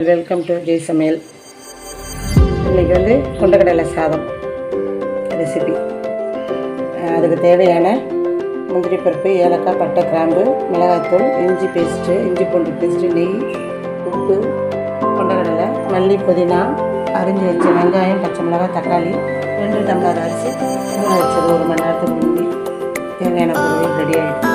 Welcome to Jai சமையல். இன்றைக்கி கொண்டக்கடலை சாதம் ரெசிபி. அதுக்கு தேவையான முந்திரி பருப்பு, ஏலக்காய், பட்டை, கிராம்பு, மிளகாய்த்தூள், இஞ்சி பேஸ்ட்டு, இஞ்சி பூண்டு பேஸ்ட்டு, நெய், உப்பு, கொண்டக்கடலை, மல்லி, புதினா, அரிஞ்சு வச்ச வெங்காயம், பச்சை மிளகாய், தக்காளி, 2 டம்ளர் அரிசி, ஊற வச்சது 1 மணி நேரத்துக்கு முந்தி. தேவையான பொருள் ரெடி ஆகிடுச்சு.